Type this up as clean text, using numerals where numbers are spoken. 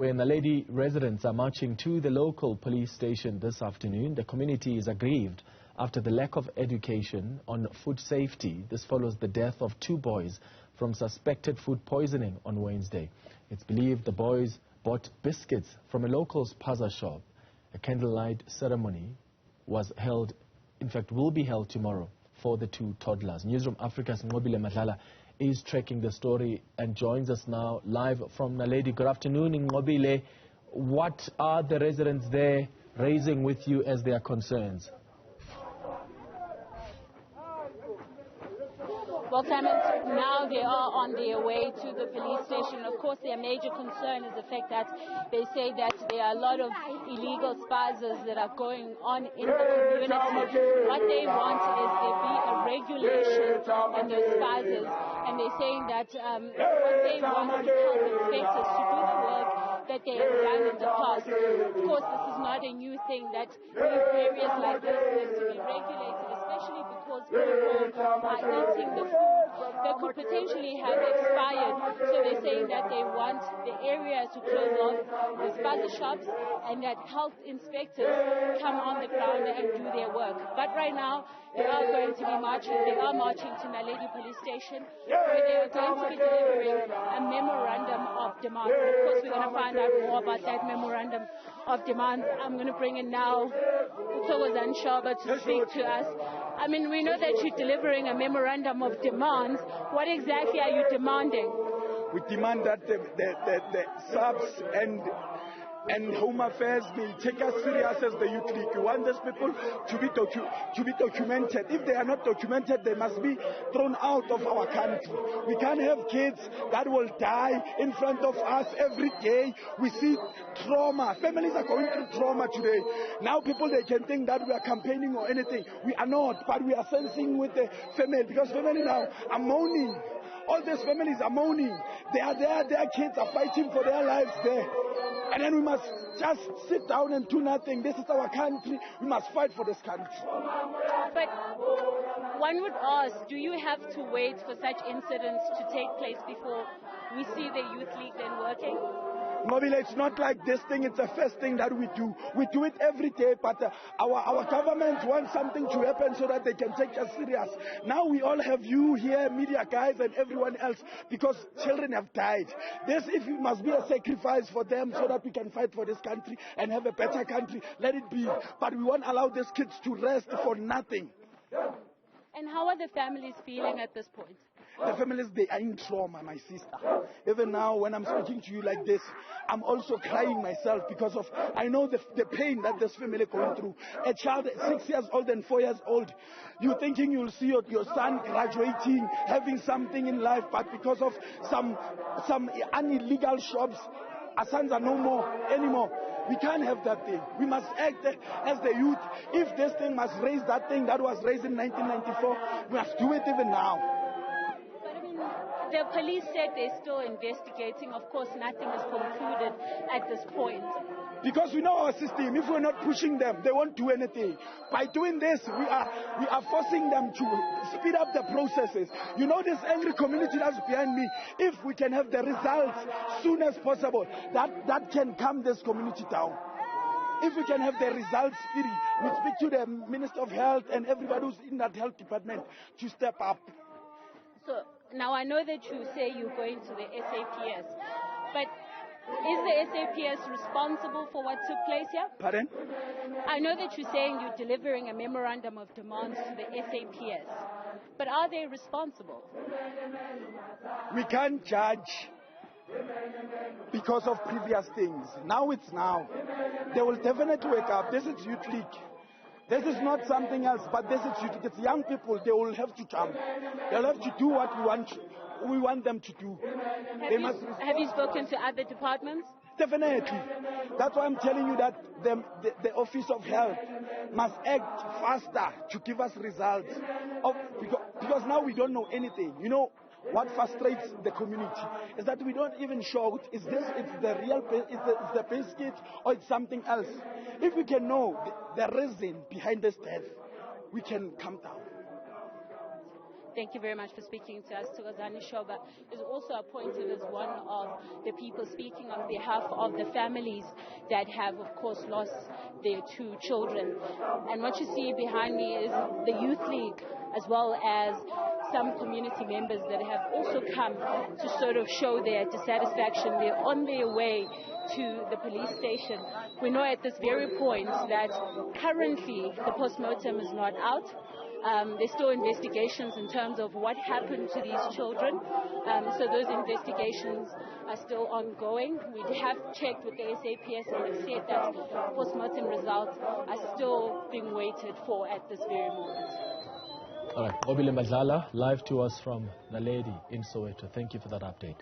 Where Naledi residents are marching to the local police station this afternoon. The community is aggrieved after the lack of education on food safety. This follows the death of 2 boys from suspected food poisoning on Wednesday. It's believed the boys bought biscuits from a local spaza shop. A candlelight ceremony was held, in fact will be held tomorrow for the 2 toddlers. Newzroom Afrika's Nqobile Madlala is tracking the story and joins us now live from Naledi. Good afternoon, Nqobile. What are the residents there raising with you as their concerns? Well, Simon, now they are on their way to the police station. Of course, their major concern is the fact that they say that there are a lot of illegal spazas that are going on in the community. What they want is there be a regulation in those spazas. And they're saying that what they want is health inspectors to do the work that they have done in the past. Of course, this is not a new thing that areas like this need to be regulated, especially because people are eating the food that could potentially have expired. So they're saying that they want the area to close off the spaza shops and that health inspectors come on the ground and do their work. But right now, they are going to be marching. They are marching to Naledi police station, where they are going to be delivering a memorandum of demand. And of course, we're going to find out more about that memorandum of demand. I'm going to bring in now Nqobile Madlala to speak to us. I mean, we know that you're delivering a memorandum of demand. What exactly are you demanding? We demand that the SAPS and Home Affairs will take us serious as the youth league. We want these people to be documented. If they are not documented, they must be thrown out of our country. We can't have kids that will die in front of us every day. We see trauma. Families are going through trauma today. Now people, they can think that we are campaigning or anything. We are not, but we are sensing with the family, because family now are mourning. All these families are mourning. They are there, their kids are fighting for their lives there. And then we must just sit down and do nothing. This is our country. We must fight for this country. But one would ask, do you have to wait for such incidents to take place before we see the youth league then working? Nqobile, it's not like this thing. It's the first thing that we do. We do it every day, but our government wants something to happen so that they can take us serious. Now we all have you here, media guys and everyone else, because children have died. This, if it must be a sacrifice for them so that we can fight for this country and have a better country, let it be. But we won't allow these kids to rest for nothing. And how are the families feeling at this point? The families, they are in trauma, my sister. Even now, when I'm speaking to you like this, I'm also crying myself because of, I know the pain that this family is going through. A child 6 years old and 4 years old, you're thinking you'll see your son graduating, having something in life, but because of some illegal shops, our sons are no more anymore. We can't have that thing. We must act as the youth. If this thing must raise that thing that was raised in 1994, we must do it even now. The police said they're still investigating. Of course, nothing is concluded at this point. Because we know our system. If we're not pushing them, they won't do anything. By doing this, we are forcing them to speed up the processes. You know, this angry community that's behind me, if we can have the results soon as possible, that can calm this community down. If we can have the results speedy, we speak to the Minister of Health and everybody who's in that health department to step up. So now I know that you say you're going to the SAPS, but is the SAPS responsible for what took place here? Pardon? I know that you're saying you're delivering a memorandum of demands to the SAPS, but are they responsible? We can't judge because of previous things. Now it's now. They will definitely wake up. This is Youth League. This is not something else, but this is Youth League. It's young people. They will have to jump. They'll have to do what we want them to do. Have you spoken to other departments? Definitely. That's why I'm telling you that the Office of Health must act faster to give us results. Because now we don't know anything. You know, what frustrates the community is that we don't even show it's the real, it's the biscuit or it's something else. If we can know the reason behind this death, we can calm down. Thank you very much for speaking to us. Thokozani Shoba is also appointed as one of the people speaking on behalf of the families that have, of course, lost their 2 children. And what you see behind me is the Youth League, as well as some community members that have also come to sort of show their dissatisfaction. They're on their way to the police station. We know at this very point that currently the postmortem is not out. There's still investigations in terms of what happened to these children. So those investigations are still ongoing. We have checked with the SAPS and have said that postmortem results are still being waited for at this very moment. All right, Nqobile Madlala, live to us from Naledi in Soweto. Thank you for that update.